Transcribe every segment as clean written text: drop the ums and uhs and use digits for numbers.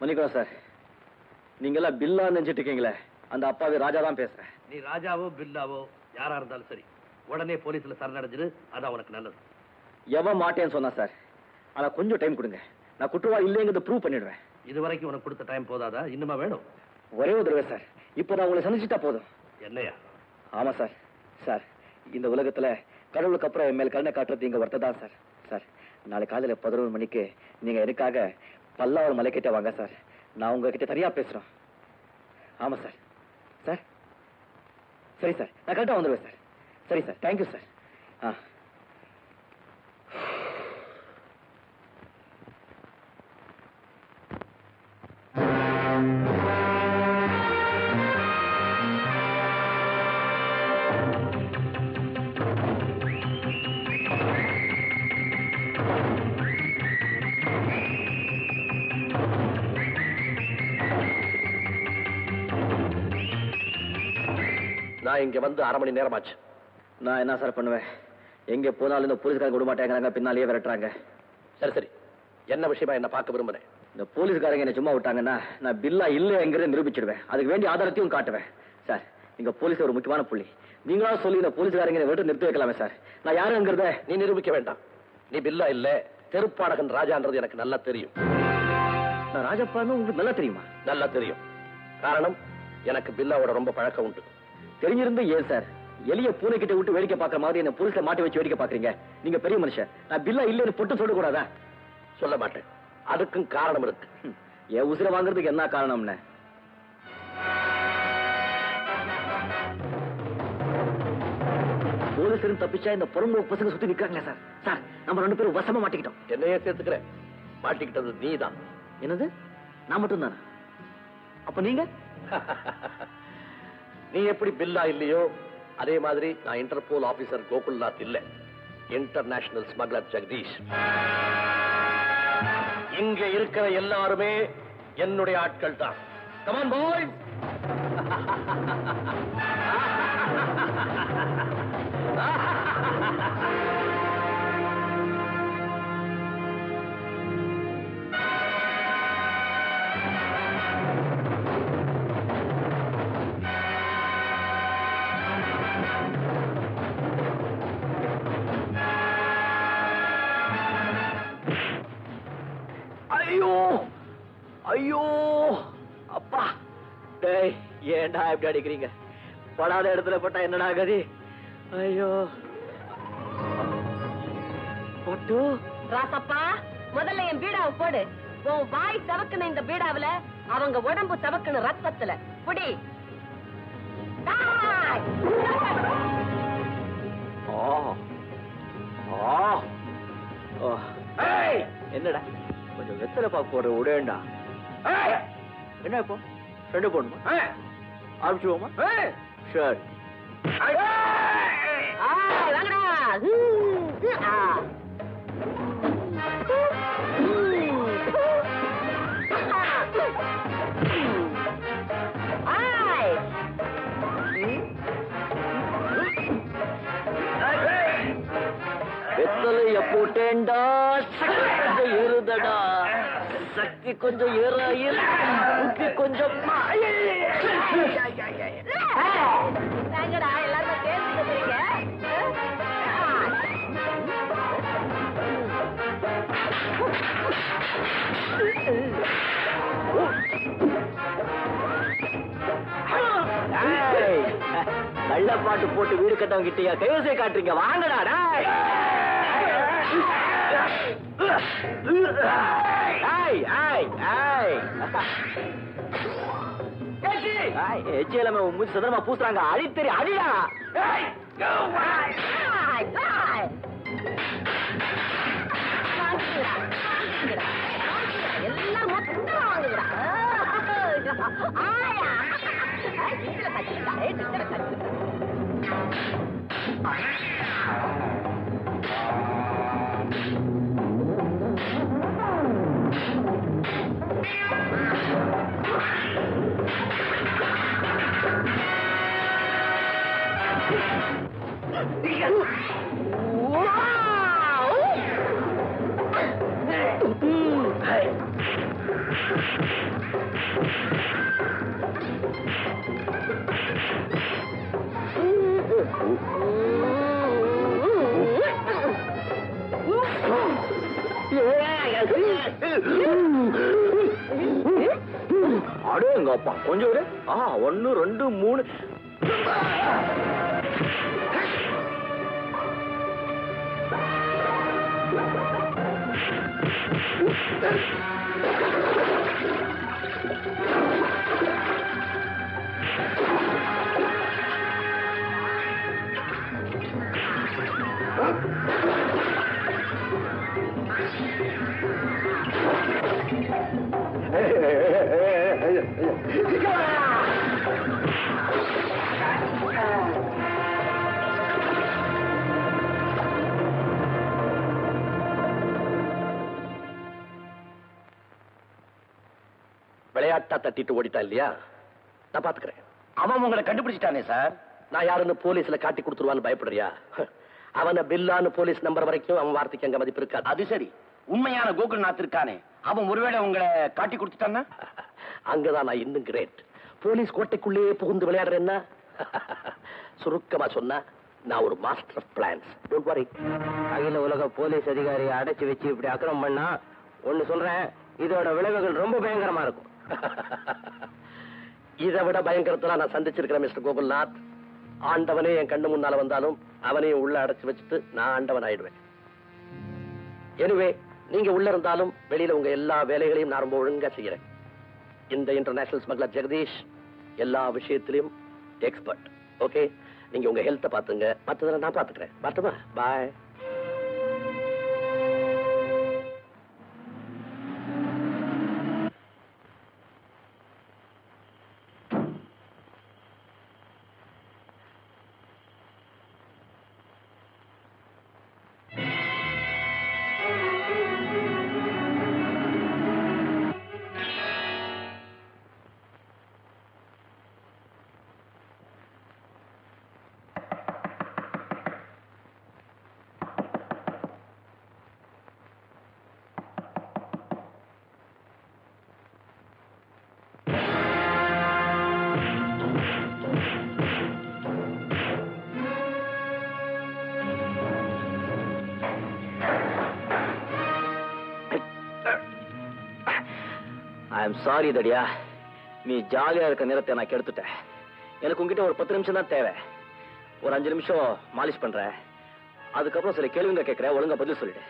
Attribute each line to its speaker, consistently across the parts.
Speaker 1: மன்னிக்கணும் சார், நீங்கெல்லாம் பில்லா நினைச்சிட்டு இருக்கீங்களே, அந்த அப்பாவே ராஜா தான் பேசுறேன்.
Speaker 2: நீ ராஜாவோ பில்லாவோ யாரா இருந்தாலும் சரி, உடனே போலீஸ்ல சரணடைஞ்சிரு. அதான் உனக்கு நல்லது.
Speaker 1: எவன் மாட்டேன்னு சொன்னா சார், ஆனா கொஞ்சம் டைம் கொடுங்க, நான் குற்றவாளி இல்லைங்கிறத ப்ரூவ் பண்ணிடுவேன்.
Speaker 2: இது வரைக்கும் உனக்கு கொடுத்த டைம் போதாதா? இன்னுமா வேணும்?
Speaker 1: ஒரே ஒரு தடவை சார், இப்போ நான் உங்களை சந்திச்சுட்டா போதும்.
Speaker 2: என்னையா?
Speaker 1: ஆமா சார். சார், இந்த உலகத்துல கடவுளுக்கு அப்புறம் என் மேல் கருணை காட்டுறது இங்க வருத்ததான் சார். சார், நாளை காலையில 11 மணிக்கு நீங்க எனக்காக பல்லாவரம் மலைக்கிட்ட வாங்க சார். நான் உங்ககிட்ட தனியா பேசுறோம். ஆமா சார். சார், சரி சார், நான் கரெக்டா வந்துடுவேன் சார். சரி சார், தேங்க்யூ சார்.
Speaker 2: நான் இங்க வந்து 1/2 மணி நேரமாச்சு.
Speaker 1: நான் என்ன சார் பண்ணுவேன்? எங்க போனாலும் இந்த போலீஸ்காரங்க விட மாட்டேங்கிறாங்க, பின்னாலேயே விரட்டுறாங்க.
Speaker 2: சரி சரி, என்ன விஷயமா என்ன பார்க்க விரும்புறேன்?
Speaker 1: இந்த போலீஸ்காரங்க என்ன சும்மா விட்டாங்கன்னா நான் பில்லா இல்லைங்கிறத நிரூபிச்சிடுவேன். அதுக்கு வேண்டிய ஆதாரத்தையும் காட்டுவேன். சார், நீங்க போலீஸ் ஒரு முக்கியமான புள்ளி. நீங்களா சொல்லி இந்த போலீஸ்காரங்க விட்டு நிறுத்தி வைக்கலாமே சார். நான் யாருங்கிறத
Speaker 2: நீ நிரூபிக்க வேண்டாம். நீ பில்லா இல்ல, தெருப்பாடகன் ராஜான்றது எனக்கு நல்லா தெரியும்.
Speaker 1: நான் ராஜப்பான்னு உங்களுக்கு நல்லா தெரியுமா?
Speaker 2: நல்லா தெரியும். காரணம், எனக்கு பில்லாவோட ரொம்ப பழக்கம் உண்டு.
Speaker 1: தெரிஞ்சிருந்து ஏன் சார் எளிய பூனை கிட்ட விட்டு வேடிக்கை பார்க்குற மாதிரி என்ன போலீஸ்ல மாட்டி வச்சு வேடிக்கை பாக்குறீங்க? நீங்க பெரிய மனுஷன், நான் பில்லா இல்லைன்னு பொட்டு சொல்லக்கூடாதா?
Speaker 2: சொல்ல மாட்டேன். அதுக்கும் காரணம் இருக்கு.
Speaker 1: என் உசிரை வாங்குறதுக்கு என்ன காரணம்னு? போலீஸ் தப்பிச்சா இந்த புறம்போக்கு பசங்க சுத்தி நிக்கிறாங்களே சார். சார், நம்ம 2 பேரும் வசமா மாட்டிக்கிட்டோம்.
Speaker 2: என்னையே சேர்த்துக்கிறேன். மாட்டிக்கிட்டது நீதான்.
Speaker 1: என்னது? நான் மட்டும் தானா? அப்ப நீங்க?
Speaker 2: நீ எப்படி பில்லா இல்லையோ அதே மாதிரி நான் இன்டர்போல் ஆபீசர் கோகுல்நாத் இல்ல, இன்டர்நேஷனல் ஸ்மக்லர் ஜெகதீஷ். இங்க இருக்கிற எல்லாருமே என்னுடைய ஆட்கள் தான். Come on boys.
Speaker 1: ஐயோ ஐயோ அப்பா, டேய் ஏன்டா இப்படி அடிக்கிறீங்க? படாத இடத்துல பட்டா என்னடா கதி? ஐயோ பொட்டு.
Speaker 3: ராசப்பா, முதல்ல என் பீடாவை போடு. உன் வாய் சவக்குன இந்த பீடாவில அவங்க உடம்பு சவக்குன ரத்தத்துல புடி.
Speaker 1: என்னடா கொஞ்சம் வெத்தலை பாக்கு போடுற உடேண்டா? என்ன இப்போ 2 போடணுமா? ஆரம்பிச்சுவோமா? ஷர்ட் வெத்தலைய போட்டேன்டா, கொஞ்சம் ஏறுதடா, சக்தி கொஞ்சம் ஏறாயில் புத்தி கொஞ்சம்
Speaker 3: எல்லாரும் பேசிக்கிறீங்க.
Speaker 1: கள்ள பாட்டு போட்டு வீடு கட்டவங்க கிட்டயா கைவசை காட்டுறீங்க? வாங்கடா. எச்சியலாம மூச்சு சதுரமா பூசுறாங்க. அடித்தறி அடிடா.
Speaker 3: எல்லாம் மொத்தம் வாங்குகிறா.
Speaker 1: அடேங்கப்பா கொஞ்சம் ஒரு 1 2 3
Speaker 2: விளையாட்டா தட்டிட்டு ஓடிட்டா இல்லையா? நான் பாத்துக்கிறேன்.
Speaker 1: அவன் உங்களை கண்டுபிடிச்சிட்டானே சார்.
Speaker 2: நான் யாருன்னு போலீஸ்ல காட்டி கொடுத்துருவான்னு பயப்படுறியா? அவனை பில்லான்னு போலீஸ் நம்பர் வரைக்கும் அவன் வார்த்தைக்கு அங்க மதிப்பு இருக்காது.
Speaker 1: அது சரி, உண்மையான கோகுல்நாத் இருக்கானே, அவன் ஒருவேளை உங்களை காட்டி கொடுத்துட்டான்னா?
Speaker 2: அங்கதான் நான் இன்னும் கிரேட். போலீஸ் கோட்டைக்குள்ளேயே புகுந்து விளையாடுறேன்னா சுருக்கமா சொன்னா நான் ஒரு master of plants. Don't worry.
Speaker 4: அகில உலக போலீஸ் அதிகாரியை அடைச்சு வச்சு இப்படி அக்கிரமம் பண்ணா ஒன்னு சொல்றேன், இதோட விளைவுகள் ரொம்ப பயங்கரமா இருக்கும்.
Speaker 2: இதை விட பயங்கரத்தெல்லாம் நான் சந்திச்சிருக்கிறேன் மிஸ்டர் கோகுல்நாத். ஆண்டவனே என் கண்ணு முன்னால வந்தாலும் அவனையும் உள்ள அடைச்சு வச்சுட்டு நான் ஆண்டவன் ஆயிடுவேன். எனிவே, நீங்க உள்ள இருந்தாலும் வெளியில உங்க எல்லா வேலைகளையும் நான் ரொம்ப ஒழுங்கா செய்யறேன். இந்த இன்டர்நேஷனல் ஸ்மக்லர் ஜெகதீஷ் எல்லா விஷயத்திலும் எக்ஸ்பர்ட். ஓகே, நீங்க உங்க ஹெல்த்தை பாத்துங்க, மற்றதை நான் பாத்துக்கிறேன். பார்த்துமா? பாய்.
Speaker 1: ஐம் சாரி தடியா, நீ ஜாலியா இருக்க நேரத்தை நான் கெடுத்துட்டேன். எனக்கு உங்ககிட்ட ஒரு 10 நிமிஷம் தான் தேவை. ஒரு 5 நிமிஷம் மாலிஷ் பண்றேன், அதுக்கப்புறம் சில கேள்விங்க கேட்கிறேன், ஒழுங்கா பதில் சொல்லிடு.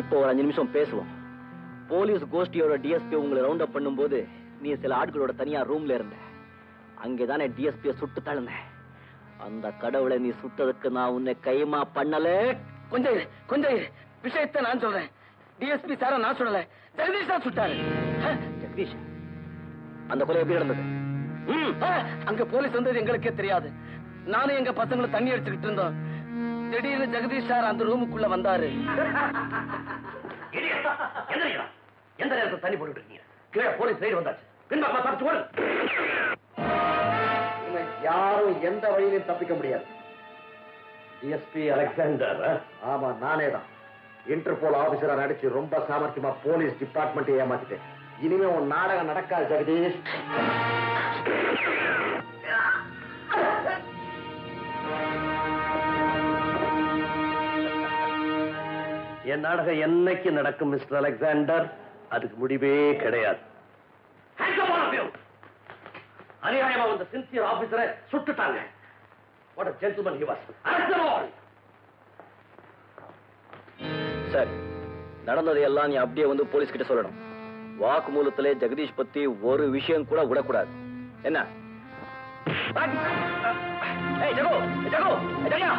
Speaker 1: இப்போ ஒரு 5 நிமிஷம் பேசுவோம். போலீஸ் கோஷ்டியோட டிஎஸ்பி உங்களை ரவுண்ட் அப் பண்ணும்போது நீ சில ஆட்களோட தனியா ரூம்ல இருந்த. அங்கேதானே டிஎஸ்பியை சுட்டு தள்ளினேன். அந்த கடவுளை நீ சுட்டதுக்கு நான் உன்னை கைமா பண்ணல. கொஞ்சம் விஷயத்தை நான் சொல்றேன். டிஎஸ்பி சார நான் சொல்லல, ஜெகதீஷ் தான் சுட்டாரு. ஜெகதீஷ், அந்த கொலை எப்படி நடந்தது? அங்க போலீஸ் வந்தது எங்களுக்கே தெரியாது. நானும் எங்க பசங்களும் தண்ணி அடிச்சுக்கிட்டு இருந்தோம். திடீர்னு ஜெகதீஷ் சார் அந்த ரூமுக்குள்ள வந்தாரு.
Speaker 2: எந்த நேரத்தில் தண்ணி போட்டு இருக்கீங்க? கீழே போலீஸ் ரைடு வந்தாச்சு. பின்பாக்கமா தப்பிச்சு ஓடு.
Speaker 5: யாரும் எந்த வழியிலும் தப்பிக்க முடியாது.
Speaker 2: DSP Alexander?
Speaker 5: ஆமா, நானே தான். இன்டர்போல் ஆபீசரா நடிச்சு ரொம்ப சாமர்த்தியமா போலீஸ் டிபார்ட்மெண்ட் ஏமாத்திட்டேன். இனிமே உன் நாடகம் நடக்காது ஜெகதீஷ்.
Speaker 2: என் நாடகம் என்னைக்கு நடக்கும் மிஸ்டர் அலெக்சாண்டர்? அதுக்கு முடிவே கிடையாது. அநியாயமா வந்த சின்சியர் ஆபீசரை சுட்டுட்டாங்க. What a gentleman he was.
Speaker 1: Sir, நடந்ததையெல்லாம் நீ அப்படியே வந்து போலீஸ் கிட்ட சொல்லணும். வாக்குமூலத்திலே ஜெகதீஷ் பத்தி ஒரு விஷயம் கூட விடக்கூடாது. என்ன? ஏய் ஜகோ, ஜகோ, ஜெயா